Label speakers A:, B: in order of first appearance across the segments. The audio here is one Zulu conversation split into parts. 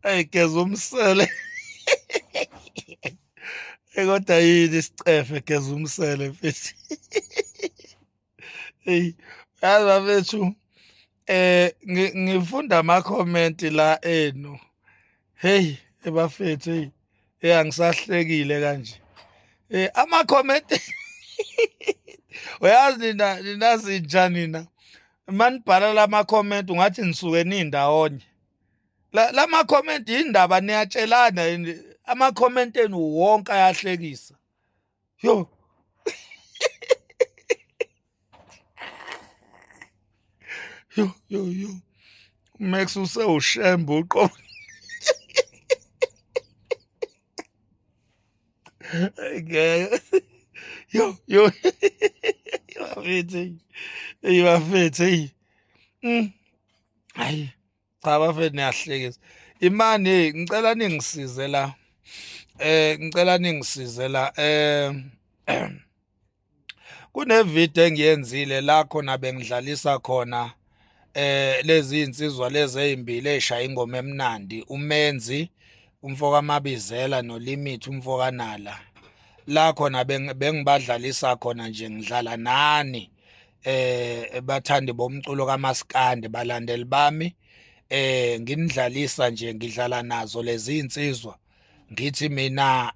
A: Geza umsele. Kodwa yini isicefe geza umsele mfethu. Hey, yazi bafethu, ngifunda ama-comment la enu. Hey, bafethu, hey. Angisahlekile kanje. Ama-comment uyazi ninazinja nina. Manibhala lama-comment ungathi nisuke nindawonye. Lama-comment indaba niyatshelana yini? Ama-comment enu wonke ayahlekisa. Yo. Yo. Max usewushembe uqobo. Ngeke. Yo. Bafethu. Hayi. Cha bafethu niyahlekisa. Imani ngicela ningisize la. Ngicela ningisize la. Kunevideo engiyenzile la khona bengidlalisa khona lezi insizwa lezi ezimbili ezishaya ingoma emnandi, uMenzi umfoka Mabizela noLimit umfoka Nala. La khona bengibadlalisa khona nje ngidlala nani bathandi bomculo kaMaskandi balandeli bami nginidlalisa nje ngidlala nazo lezi insizwa ngithi mina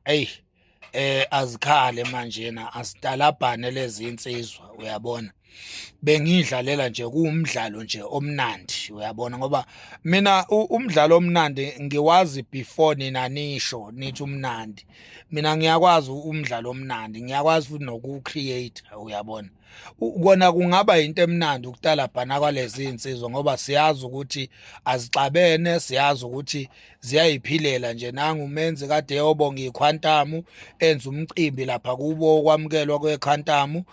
A: azikhale manje na asitalabhane lezi insizwa uyabona. Bengidlalela nje kuwumdlalo nje omnandi uyabona ngoba mina umdlalo omnandi ngiwazi before nina nisho nithi umnandi. Mina ngiyakwazi umdlalo omnandi, ngiyakwazi futhi noku-create uyabona. Kona kungaba into emnandi ukutalabhana kwalezi insizwa ngoba siyazi ukuthi azixabene, siyazi ukuthi ziyayiphilela nje. Nangu uMenzi kade eyobonga iQuantum enza umcimbi lapha kubo okwamukelwa kweQuantum,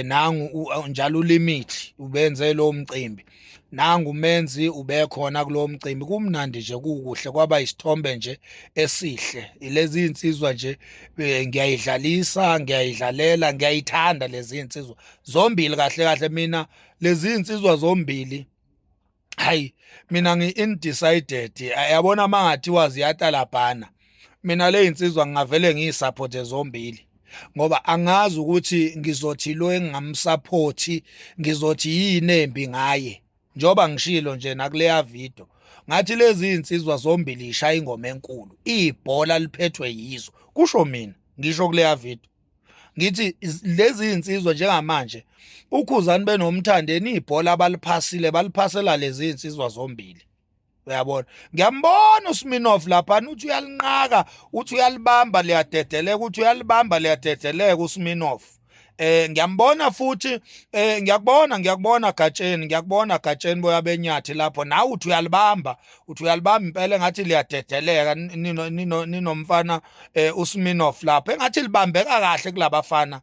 A: nangu njalo uLimit ubenze lo mcimbi. Nangu uMenzi ubekhona kulo mcimbi. Kumnandi nje kukuhle kwaba isithombe nje esihle. Lezi insizwa nje ngiyayidlalisa, ngiyayidlalela, ngiyayithanda lezi insizwa zombili kahle mina lezi insizwa zombili. Hayi mina ngi-undecided yabona mangathiwa ziyatalabhana. Mina le insizwa ngingavele ngiyisupport zombili ngoba angazi ukuthi ngizothi lo engamsupport ngizothi yini embi ngaye. Njoba ngishilo nje nakuleya video ngathi lezi insizwa zombili ishaya ingoma enkulu, ibhola liphethwe yizo. Kusho mina ngisho kuleya video ngithi lezi insizwa njengamanje ukhuzani benomthandeni ibhola baliphasela lezi insizwa zombili. Uyabona ngiyambona uSminoff lapha uthi uyalinqaka uthi uyalibamba liyadedeleka uthi uyalibamba liyadedeleka uSminoff. Ngiyambona futhi ngiyakubona Gatsheni boya benyathi lapho nawe uthi uyalibamba impela ngathi liyadedeleka ninomfana uSminoff lapho engathi libambeka kahle kulabafana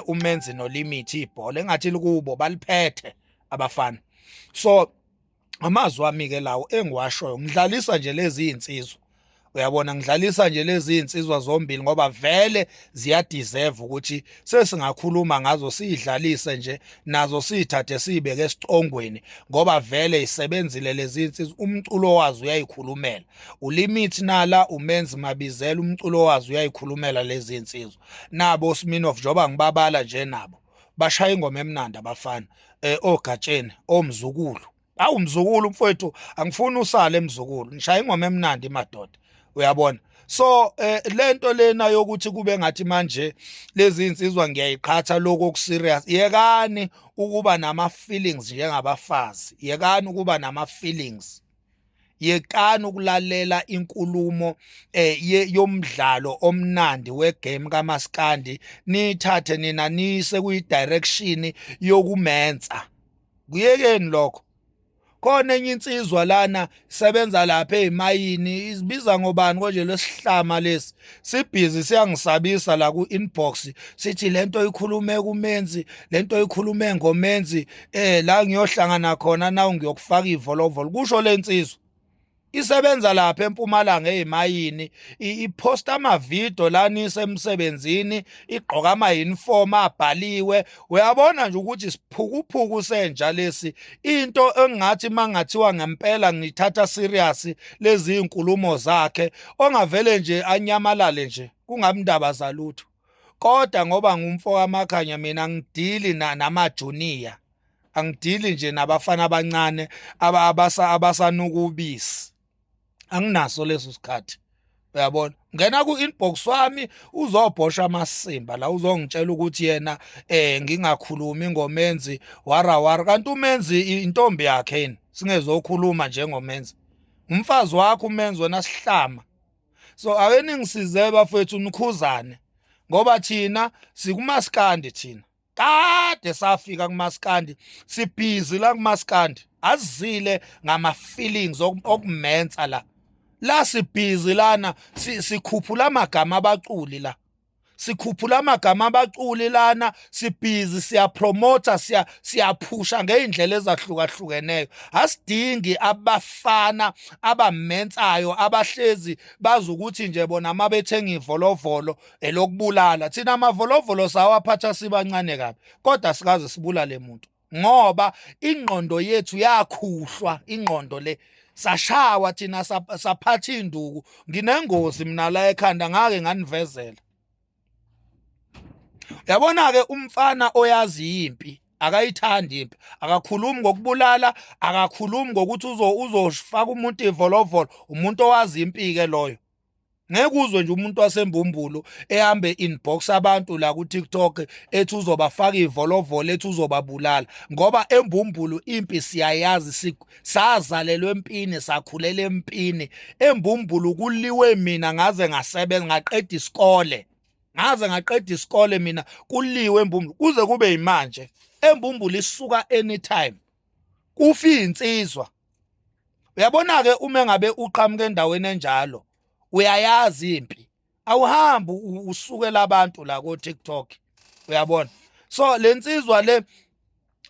A: uMenzi noLimit ibhola engathi likubo baliphethe abafana. So amazwi ami ke lawo engiwashoyo ngidlalisa nje lezi insizwa uyabona ngidlalisa nje lezi insizwa zombili ngoba vele ziyadeserve ukuthi sesingakhuluma ngazo sidlalise nje nazo sithathe sibeke esiqongweni ngoba vele isebenzile lezi insizwa umculo wazo uyayikhulumela. uLimit Nala uMenzi Mabizela umculo wazo uyayikhulumela lezi insizwa. Nabo Sminoff njoba ngibabala nje nabo bashaya ingoma emnandi abafana oGatsheni omzukulu. Umzukulu mfowethu angifuni usale emzukulu ngishaya ingoma emnandi madoda uyabona. So lento lena yokuthi kube ngathi manje lezi insizwa ngiyayiqhatha lokho okuserious. Yekani ukuba nama feelings njengabafazi, yekani ukuba nama feelings, yekani ukulalela inkulumo yomdlalo omnandi wegame kaMaskandi nithathe nina nise kuyidirection yokumenza. Kuyekeni lokho. Khona enye insizwa lana sebenza lapha ezimayini izibiza ngobani konje lesihlama lesi sibhizi siyangisabisa la ku inbox sithi lento ikhulume kuMenzi lento ikhulume ngoMenzi la ngiyohlangana khona nawe ngiyokufaka ivolovolo kusho lensizwa. isebenza lapha eMpumalanga ezimayini iposta amavidiyo lana isemsebenzini igqoka ama-uniform abhaliwe uyabona nje ukuthi siphukuphuku senja lesi into engathi mangathiwa ngempela ngithatha serious lezi inkulumo zakhe ongavele nje anyamalale nje kungamndaba zalutho kodwa ngoba ngumfo wamakhanya mina ngidili namajuniya angidili nje nabafana abancane abasanukubisi anginaso leso sikhathi uyabona ngena ku-inbox wami uzobhosha amasimba la uzongitshela ukuthi yena ngingakhulumi ngomenzi wara kanti umenzi intombi yakhe yini singezokhuluma njengomenzi umfazi wakho umenzi wena sihlama so ake ningisize bafethu nikhuzane ngoba thina sikumaskandi thina kade safika kumaskandi sibhizi la kumaskandi azile ngama feelings okumenza la sibhizi lana sikhuphula amagama abaculi la sikhuphula amagama abaculi lana sibhizi siyapromota siyaphusha ngeindlela ezahlukahlukeneyo asidingi abafana abamenzayo abahlezi bazi ukuthi nje bona mabethenga ivolovolo elokubulala thina amavolovolo sawaphatha sibancane kabi kodwa sikaze sibulale umuntu ngoba ingqondo yethu yakhuhlwa ingqondo le sashawa thina saphatha induku nginengozi mina la ekhanda ngake nganivezela yabona ke umfana oyazi impi akayithandi impi akakhulumi ngokubulala akakhulumi ngokuthi uzofaka umuntu ivolovolo umuntu owazi impi ke loyo ngeke uzwe nje umuntu wasembumbulu ehambe inbox abantu la ku TikTok ethi uzobafaka ivolovolo ethi uzobabulala ngoba embumbulu impi siyayazi sazalelwe empini sakhulela empini embumbulu kuliwe mina ngaze ngasebenza ngaqeda isikole mina kuliwe embumbulu kuze kube imanje embumbulu isuka anytime kufi insizwa uyabona ke uma ngabe uqhamuke endaweni enjalo uyayazi impi awuhambi usukela abantu la ku TikTok uyabona so lensizwa le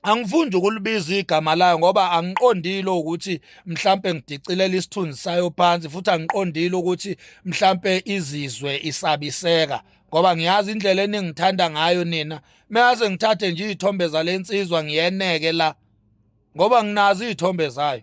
A: angifuni ukulibiza igama layo ngoba angiqondile ukuthi mhlambe ngidicilela isithunzi sayo phansi futhi angiqondile ukuthi mhlambe izizwe isabiseka ngoba ngiyazi indlela eningithanda ngayo nina meyaze ngithathe nje izithombe zalensizwa ngiyeneke la ngoba nginazo izithombe zayo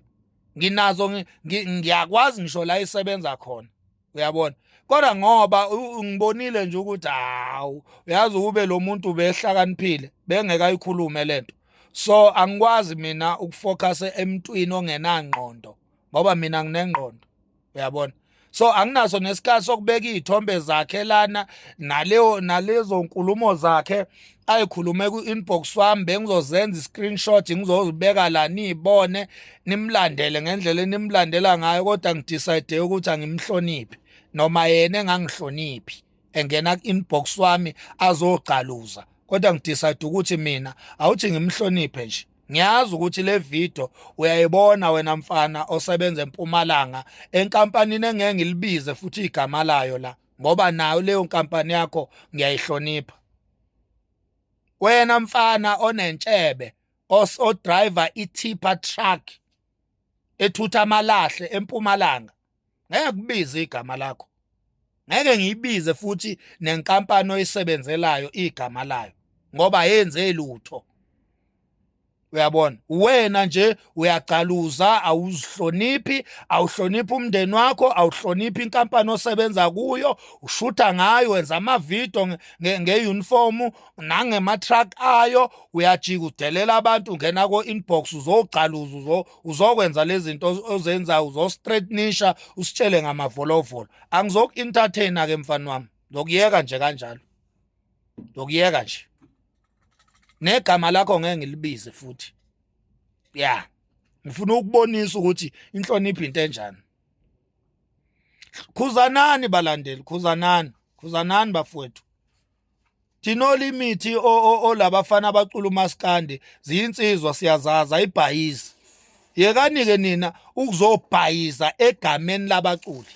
A: nginazo ngiyakwazi ngisho la isebenza khona uyabona kodwa ngoba ngibonile nje ukuthi hawu uyazi ube lo muntu behlakaniphile bengeke ayikhulume lento so angikwazi mina ukufocus emntwini ongenangqondo ngoba mina nginengqondo uyabona so anginaso nesikhathi sokubeka izithombe zakhe lana nalezo nkulumo zakhe ayikhulume ku-inbox wami bengizozenza i-screenshot ngizozibeka la niyibone nimlandele ngendlela enimlandela ngayo kodwa ngidecide ukuthi angimhloniphi noma yena engangihloniphi engena ku-inbox wami azogaluza kodwa ngidecide ukuthi mina awuthi ngimhloniphe nje ngiyazi ukuthi le video uyayibona wena mfana osebenza eMpumalanga enkampanini engeke ngilibize futhi igama layo la ngoba nayo leyo nkampani yakho ngiyayihlonipha wena mfana onentshebe driver i-tipper truck ethutha amalahle eMpumalanga ngeke kubize igama lakho ngeke ngiyibize futhi nenkampani oyisebenzelayo igama layo ngoba yenze lutho uyabona wena nje uyacaluza awuzihloniphi awuhloniphi umndeni wakho awuhloniphi inkampani osebenza kuyo ushutha ngayo wenza amavidiyo ngeuniform nangematruck ayo uyajika udelela abantu ungena ko-inbox uzocaluza uzokwenza lezi zinto ozenza uzostraightenisha usitshele ngamavolovolo angizoku-entertaina ke mfana wami ngokuyeka nje kanjalo ngokuyeka nje negama lakho ngeke ngilibize futhi ngifuna ukubonisa ukuthi inhlonipho into enjani khuzanani balandeli khuzanani bafowethu thino limit olabafana abacula umaskandi ziyinsizwa siyazaza ayibhayizi yekani ke nina ukuzobhayiza egameni labaculi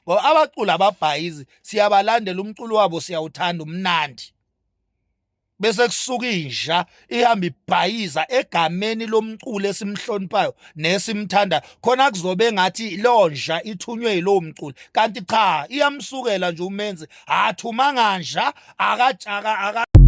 A: ngoba abaculi ababhayizi siyabalandela umculo wabo siyawuthanda umnandi bese kusuka inja ihamba ibhayiza egameni lomculo esimhloniphayo nesimthanda khona kuzobe ngathi lonja ithunywe yilowo mculo kanti cha iyamsukela nje umenzi athuma nganja akajaka